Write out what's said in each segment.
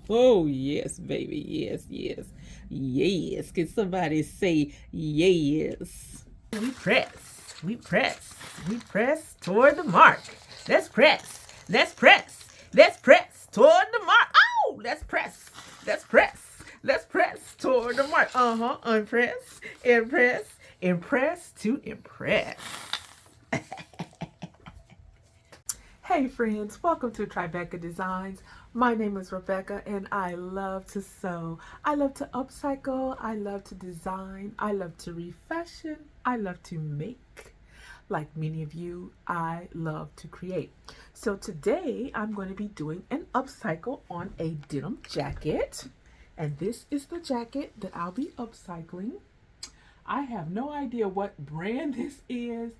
Oh, yes, baby. Yes, yes, yes. Can somebody say yes? We press toward the mark. Let's press toward the mark. Oh, let's press toward the mark. Unpress, impress to impress. Hey friends, welcome to Tribeca Designs. My name is Rebecca and I love to sew. I love to upcycle. I love to design. I love to refashion. I love to make. Like many of you, I love to create. So today I'm going to be doing an upcycle on a denim jacket. And this is the jacket that I'll be upcycling. I have no idea what brand this is,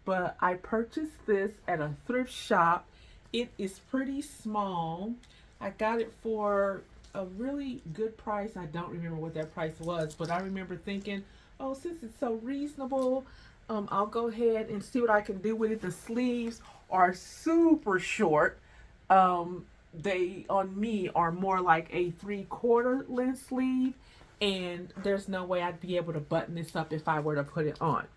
but I purchased this at a thrift shop. It is pretty small. I got it for a really good price. I don't remember what that price was, but I remember thinking, oh, since it's so reasonable, I'll go ahead and see what I can do with it. The sleeves are super short. They on me are more like a 3/4 length sleeve, and there's no way I'd be able to button this up if I were to put it on.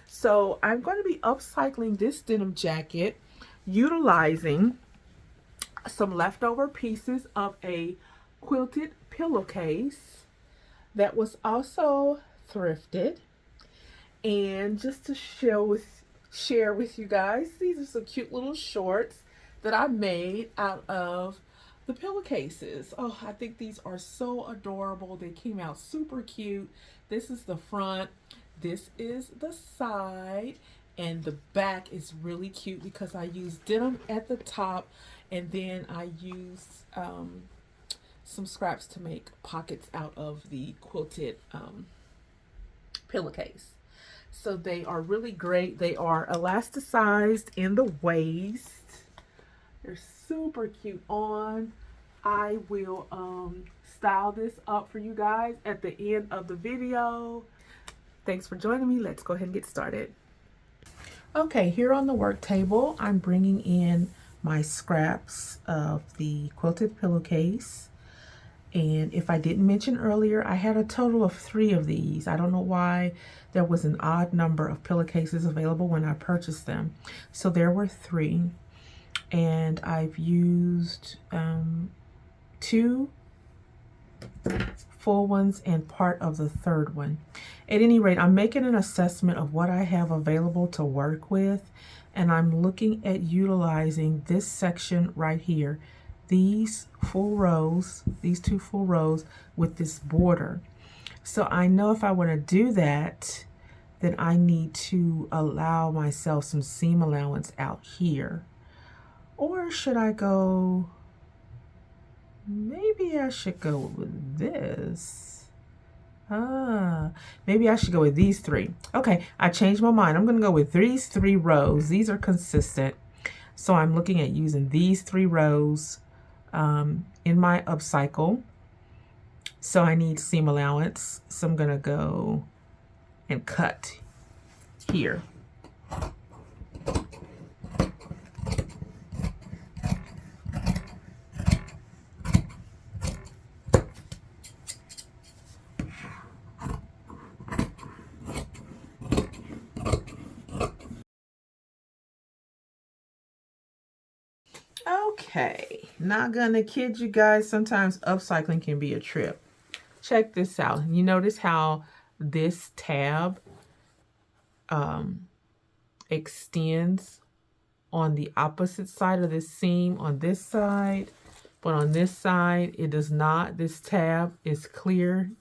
So I'm going to be upcycling this denim jacket utilizing some leftover pieces of a quilted pillowcase that was also thrifted. And just to share with you guys, these are some cute little shorts that I made out of the pillowcases. Oh, I think these are so adorable. They came out super cute. This is the front. This is the side. And the back is really cute because I used denim at the top, and then I used some scraps to make pockets out of the quilted pillowcase. So they are really great. They are elasticized in the waist. They're super cute on. I will style this up for you guys at the end of the video. Thanks for joining me. Let's go ahead and get started. Okay, here on the work table, I'm bringing in my scraps of the quilted pillowcase. And if I didn't mention earlier, I had a total of 3 of these. I don't know why there was an odd number of pillowcases available when I purchased them. So there were 3. And I've used 2 full ones and part of the 3rd one. At any rate, I'm making an assessment of what I have available to work with, and I'm looking at utilizing this section right here, these full rows, these 2 full rows with this border. So I know if I want to do that, then I need to allow myself some seam allowance out here. Or should I go, maybe I should go with this. Maybe I should go with these 3. Okay, I changed my mind. I'm going to go with these 3 rows. These are consistent. So I'm looking at using these 3 rows in my upcycle. So I need seam allowance. So I'm going to go and cut here. Okay, not gonna kid you guys, sometimes upcycling can be a trip. Check this out. You notice how this tab extends on the opposite side of this seam on this side, but on this side it does not. This tab is clearing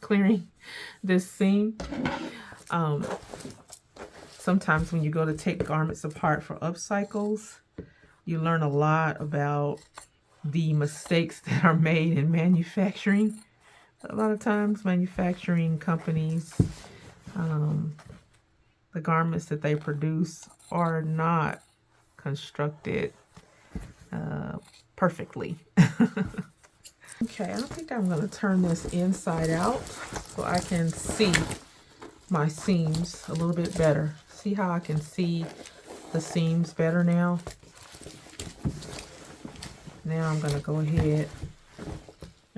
this seam. Sometimes when you go to take garments apart for upcycles, you learn a lot about the mistakes that are made in manufacturing. A lot of times manufacturing companies, the garments that they produce are not constructed perfectly. Okay, I think I'm going to turn this inside out so I can see my seams a little bit better. See how I can see the seams better now? Now I'm going to go ahead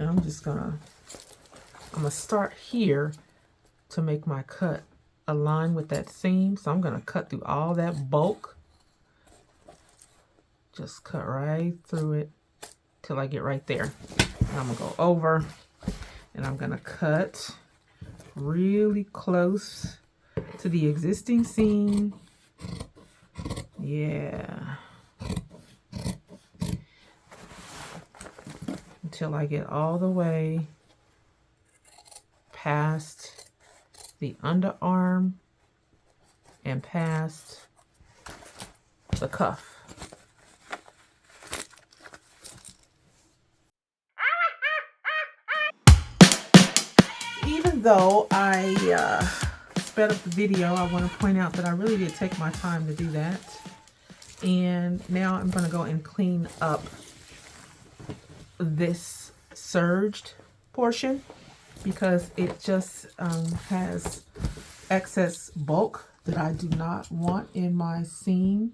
And I'm gonna start here to make my cut align with that seam. So I'm gonna cut through all that bulk. Just cut right through it till I get right there. And I'm gonna go over and I'm gonna cut really close to the existing seam. Yeah. Until I get all the way past the underarm and past the cuff. Even though I sped up the video, I want to point out that I really did take my time to do that. And now I'm going to go and clean up this serged portion because it just has excess bulk that I do not want in my seam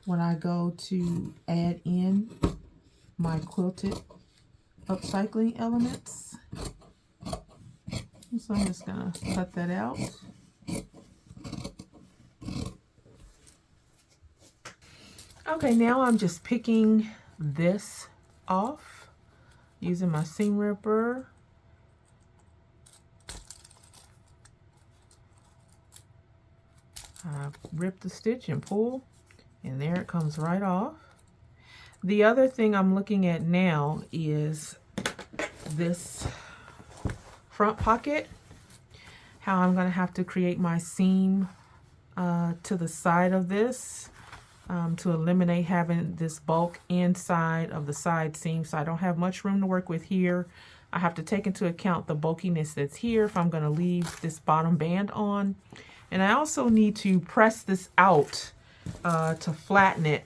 when I go to add in my quilted upcycling elements. So I'm just gonna cut that out. Okay, now I'm just picking this off using my seam ripper. I rip the stitch and pull, and there it comes right off. The other thing I'm looking at now is this front pocket, how I'm going to have to create my seam to the side of this to eliminate having this bulk inside of the side seam. So I don't have much room to work with here. I have to take into account the bulkiness that's here if I'm going to leave this bottom band on. And I also need to press this out to flatten it,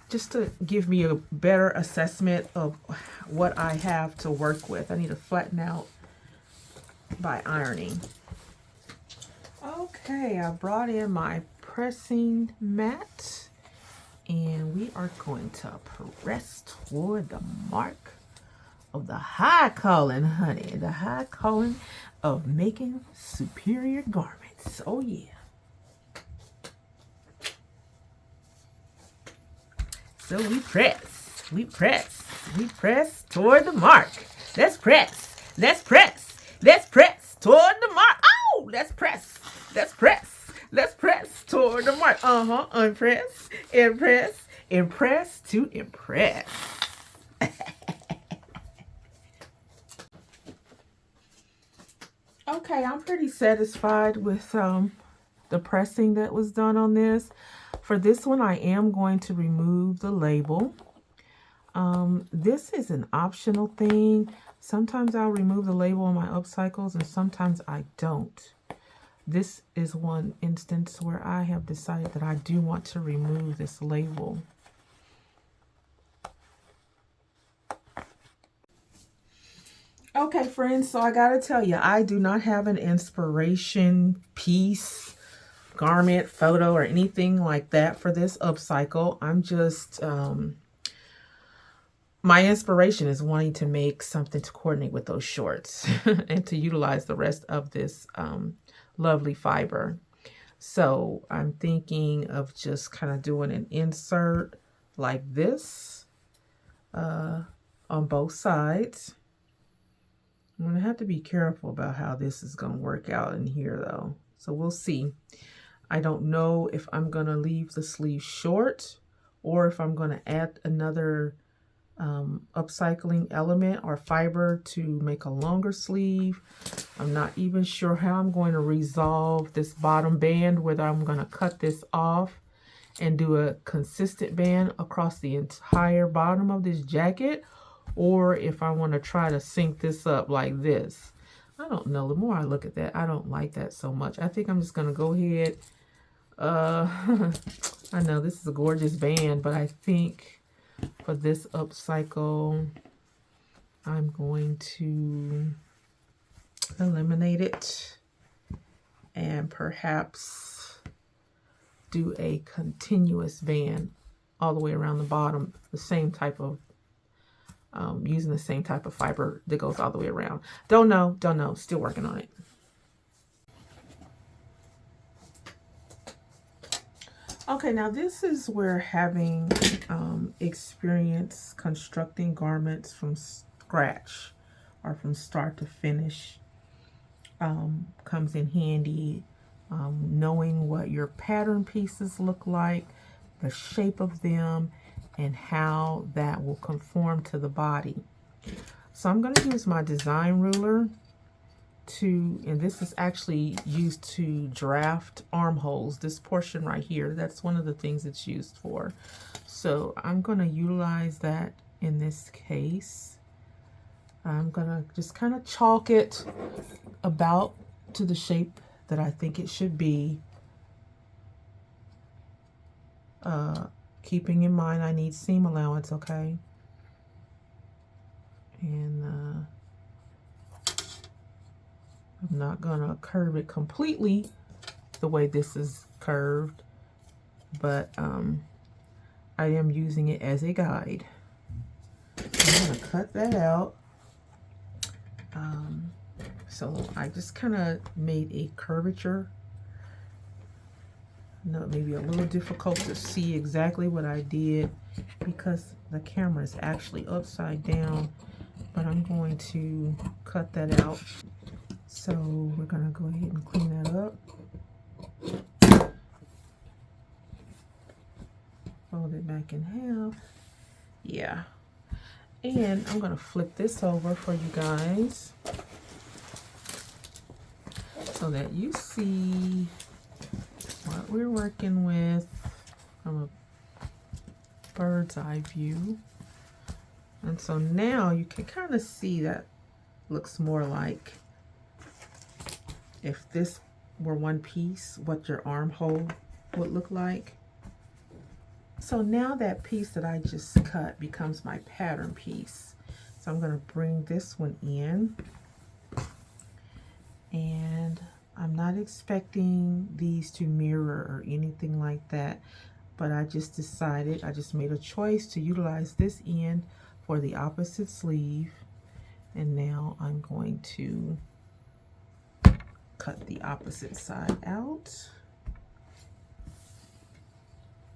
just to give me a better assessment of what I have to work with. I need to flatten out by ironing. Okay, I brought in my pressing mat and we are going to press toward the mark of the high calling, honey. The high calling of making superior garments. Oh yeah. So we press toward the mark. Let's press toward the mark. Oh, let's press toward the mark. Unpress, impress to impress. Okay, I'm pretty satisfied with the pressing that was done on this. For this one, I am going to remove the label. This is an optional thing. Sometimes I'll remove the label on my upcycles and sometimes I don't. This is one instance where I have decided that I do want to remove this label. Okay, friends, so I gotta tell you, I do not have an inspiration piece, garment, photo, or anything like that for this upcycle. I'm just, my inspiration is wanting to make something to coordinate with those shorts and to utilize the rest of this lovely fiber. So I'm thinking of just kind of doing an insert like this on both sides. I'm going to have to be careful about how this is going to work out in here though. So we'll see. I don't know if I'm going to leave the sleeve short or if I'm going to add another upcycling element or fiber to make a longer sleeve. I'm not even sure how I'm going to resolve this bottom band, whether I'm going to cut this off and do a consistent band across the entire bottom of this jacket, or if I want to try to sync this up like this. I don't know. The more I look at that, I don't like that so much. I think I'm just going to go ahead. I know this is a gorgeous band, but I think for this upcycle, I'm going to eliminate it and perhaps do a continuous band all the way around the bottom, the same type of using the same type of fiber that goes all the way around. Don't know, still working on it. Okay, now this is where having experience constructing garments from scratch or from start to finish comes in handy. Knowing what your pattern pieces look like, the shape of them, and how that will conform to the body. So I'm going to use my design ruler and this is actually used to draft armholes. This portion right here, that's one of the things it's used for. So I'm going to utilize that in this case. I'm going to just kind of chalk it about to the shape that I think it should be. Keeping in mind I need seam allowance, okay? And I'm not gonna curve it completely the way this is curved, but I am using it as a guide. I'm gonna cut that out. So I just kind of made a curvature. No, maybe a little difficult to see exactly what I did because the camera is actually upside down, but I'm going to cut that out. So we're going to go ahead and clean that up. Fold it back in half. Yeah. And I'm going to flip this over for you guys so that you see what we're working with from a bird's eye view. And so now you can kind of see that looks more like if this were one piece, what your armhole would look like. So now that piece that I just cut becomes my pattern piece. So I'm going to bring this one in, and I'm not expecting these to mirror or anything like that, but I just decided, I just made a choice to utilize this end for the opposite sleeve. And now I'm going to cut the opposite side out.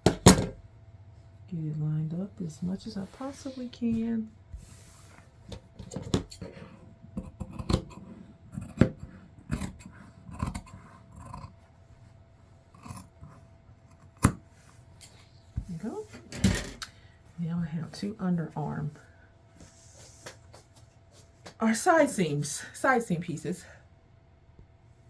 Get it lined up as much as I possibly can. Go. Now I have two underarm or side seam pieces.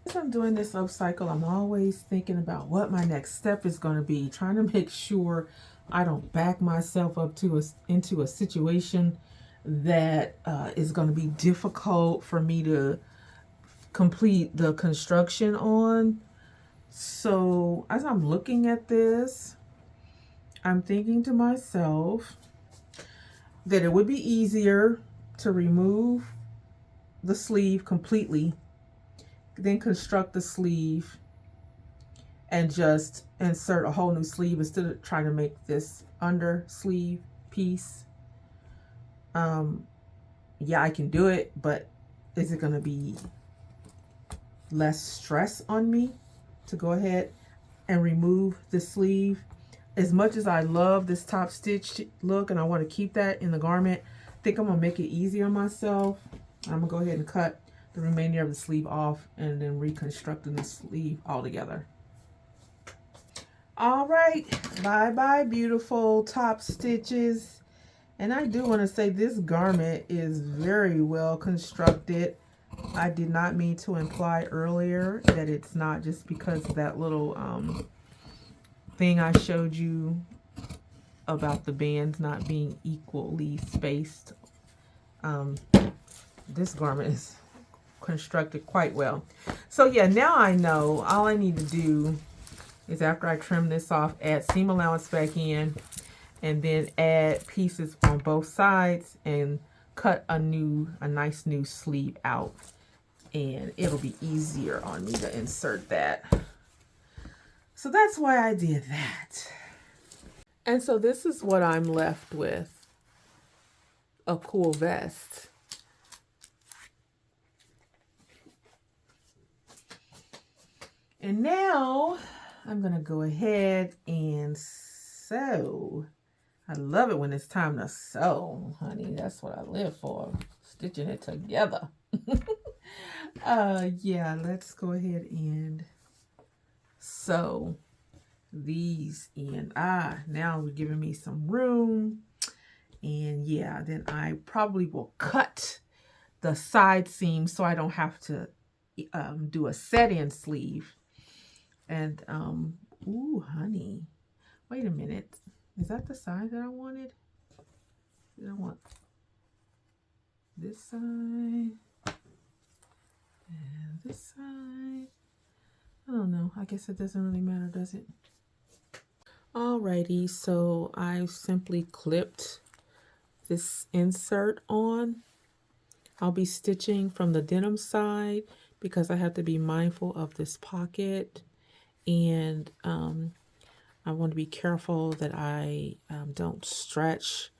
As I'm doing this upcycle, I'm always thinking about what my next step is going to be, trying to make sure I don't back myself up into a situation that is going to be difficult for me to complete the construction on. So as I'm looking at this, I'm thinking to myself that it would be easier to remove the sleeve completely, then construct the sleeve and just insert a whole new sleeve instead of trying to make this under sleeve piece. Yeah, I can do it, but is it going to be less stress on me to go ahead and remove the sleeve? As much as I love this top stitch look and I want to keep that in the garment, I think I'm going to make it easier on myself. I'm going to go ahead and cut the remainder of the sleeve off and then reconstructing the sleeve all together. All right, bye beautiful top stitches. And I do want to say this garment is very well constructed. I did not mean to imply earlier that it's not just because of that little thing I showed you about the bands not being equally spaced. This garment is constructed quite well. So yeah, now I know all I need to do is, after I trim this off, add seam allowance back in, and then add pieces on both sides and cut a nice new sleeve out, and it'll be easier on me to insert that. So that's why I did that. And so this is what I'm left with. a cool vest. And now I'm gonna go ahead and sew. I love it when it's time to sew, honey. That's what I live for, stitching it together. Yeah, let's go ahead and sew these in. Now we're giving me some room. And yeah, then I probably will cut the side seam so I don't have to do a set-in sleeve. And ooh, honey, wait a minute. Is that the side that I wanted? Did I want this side and this side? I don't know. I guess it doesn't really matter, does it? Alrighty, so I simply clipped this insert on. I'll be stitching from the denim side because I have to be mindful of this pocket, and I want to be careful that I don't stretch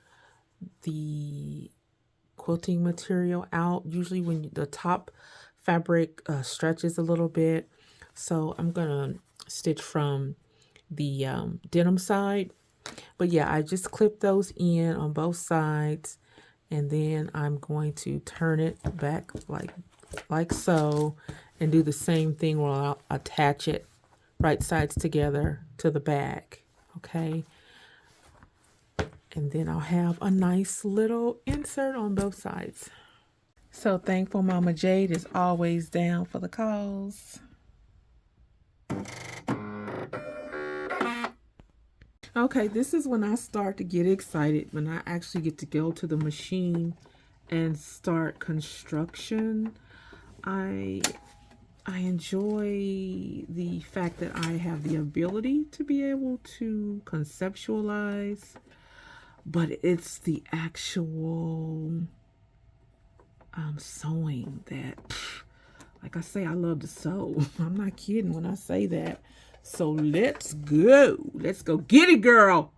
the quilting material out. Usually when the top fabric stretches a little bit, so I'm gonna stitch from the denim side. But yeah, I just clip those in on both sides, and then I'm going to turn it back like so, and do the same thing where I'll attach it right sides together to the back. Okay, and then I'll have a nice little insert on both sides. So thankful Mama Jade is always down for the cause. Okay, this is when I start to get excited, when I actually get to go to the machine and start construction. I enjoy the fact that I have the ability to be able to conceptualize, but it's the actual sewing that, like I say, I love to sew. I'm not kidding when I say that. So let's go. Let's go get it, girl.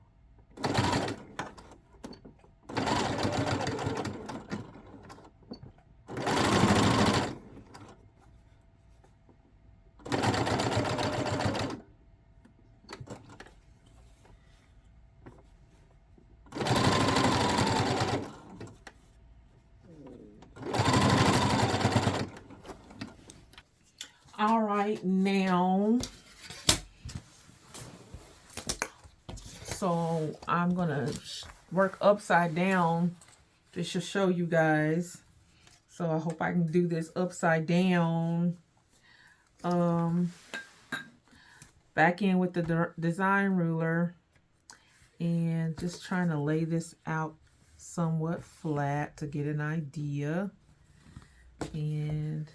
All right, now, so I'm gonna work upside down just to show you guys. So I hope I can do this upside down. Back in with the design ruler and just trying to lay this out somewhat flat to get an idea. And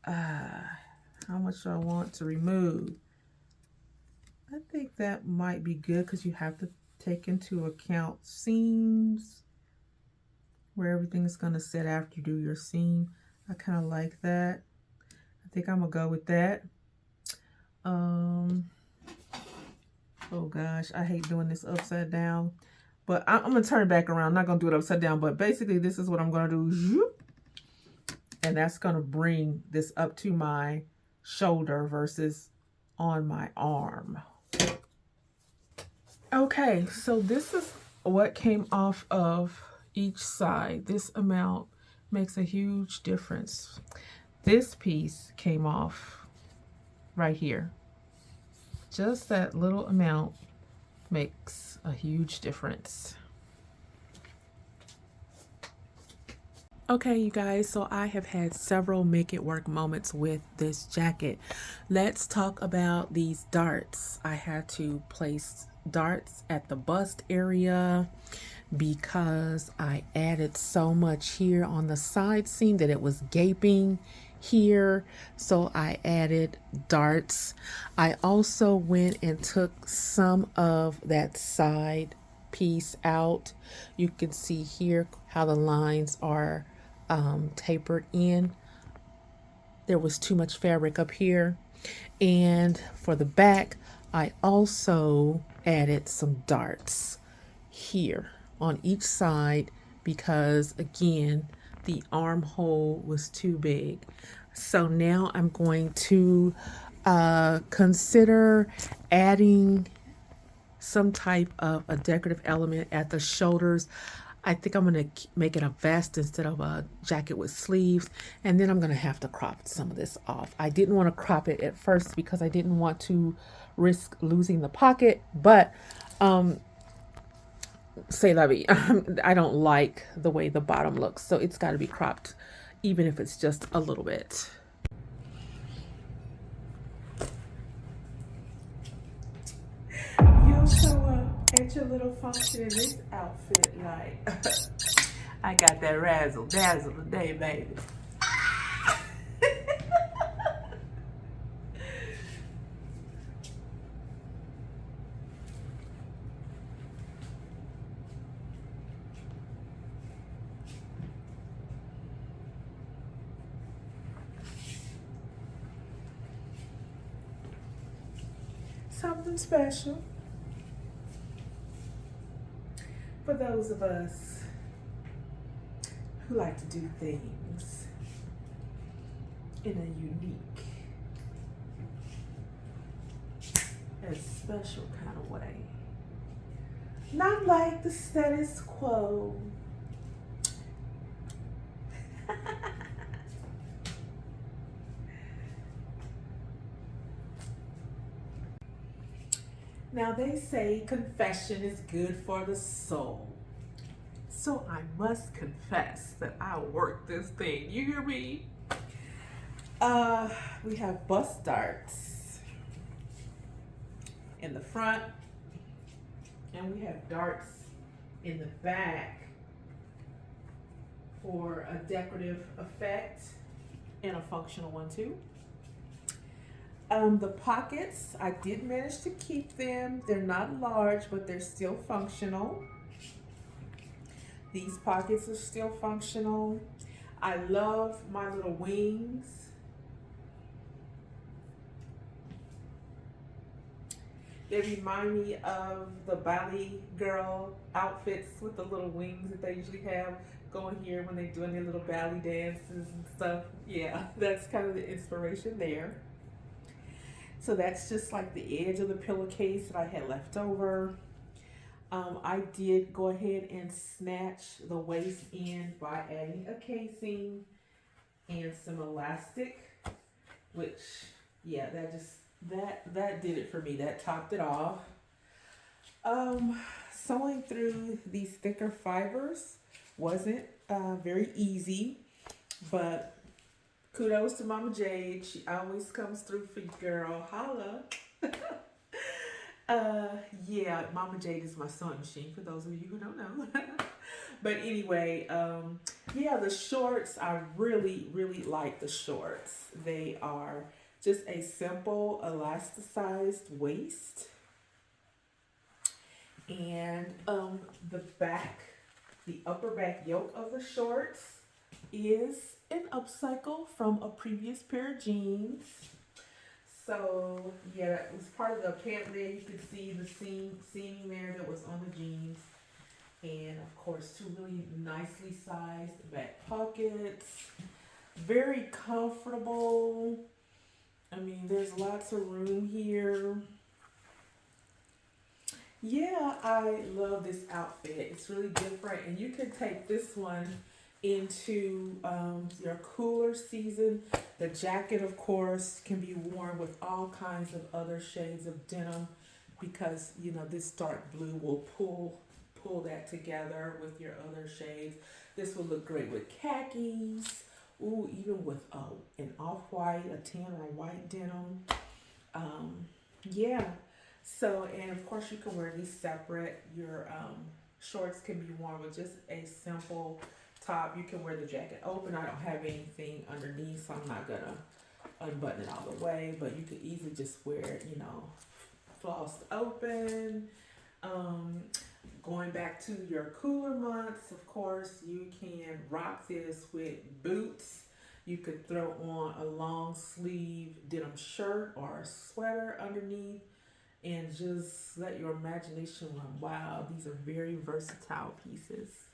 how much do I want to remove? I think that might be good because you have to take into account seams, where everything's going to sit after you do your seam. I kind of like that. I think I'm going to go with that. Oh gosh, I hate doing this upside down. But I'm going to turn it back around. I'm not going to do it upside down. But basically, this is what I'm going to do. And that's going to bring this up to my shoulder versus on my arm. Okay, so this is what came off of each side. This amount makes a huge difference. This piece came off right here. Just that little amount makes a huge difference. Okay, you guys, so I have had several make it work moments with this jacket. Let's talk about these darts. I had to place darts at the bust area because I added so much here on the side seam that it was gaping here. So I added darts. I also went and took some of that side piece out. You can see here how the lines are tapered in. There was too much fabric up here. And for the back, I also added some darts here on each side because again, the armhole was too big. So now I'm going to consider adding some type of a decorative element at the shoulders. I think I'm going to make it a vest instead of a jacket with sleeves. And then I'm going to have to crop some of this off. I didn't want to crop it at first because I didn't want to risk losing the pocket. But say la vie, I don't like the way the bottom looks. So it's got to be cropped, even if it's just a little bit. You'll show up at your little function in this outfit like, I got that razzle dazzle today, baby. Something special for those of us who like to do things in a unique and special kind of way. Not like the status quo. Now they say confession is good for the soul. So I must confess that I work this thing. You hear me? We have bust darts in the front, and we have darts in the back for a decorative effect and a functional one too. The pockets, I did manage to keep them. They're not large, but they're still functional. These pockets are still functional. I love my little wings. They remind me of the ballet girl outfits with the little wings that they usually have going here when they're doing their little ballet dances and stuff. Yeah, that's kind of the inspiration there. So that's just like the edge of the pillowcase that I had left over. I did go ahead and snatch the waist in by adding a casing and some elastic, which, yeah, that did it for me. That topped it off. Sewing through these thicker fibers wasn't very easy, but kudos to Mama Jade. She always comes through for you, girl. Holla. Yeah, Mama Jade is my sewing machine for those of you who don't know. But anyway, yeah, the shorts, I really, really like the shorts. They are just a simple elasticized waist. And the upper back yoke of the shorts is an upcycle from a previous pair of jeans. So yeah, it was part of the pant leg. You could see the seam there that was on the jeans. And of course, two really nicely sized back pockets. Very comfortable. I mean, there's lots of room here. Yeah, I love this outfit. It's really different, and you can take this one into your cooler season. The jacket, of course, can be worn with all kinds of other shades of denim because, you know, this dark blue will pull that together with your other shades. This will look great with khakis. Ooh, even with an off-white, a tan or a white denim. Yeah. So, and of course you can wear these separate. Your shorts can be worn with just a simple top. You can wear the jacket open. I don't have anything underneath, so I'm not gonna unbutton it all the way, but you could easily just wear it, you know, flossed open. Going back to your cooler months, of course, you can rock this with boots. You could throw on a long sleeve denim shirt or a sweater underneath and just let your imagination run wild. These are very versatile pieces.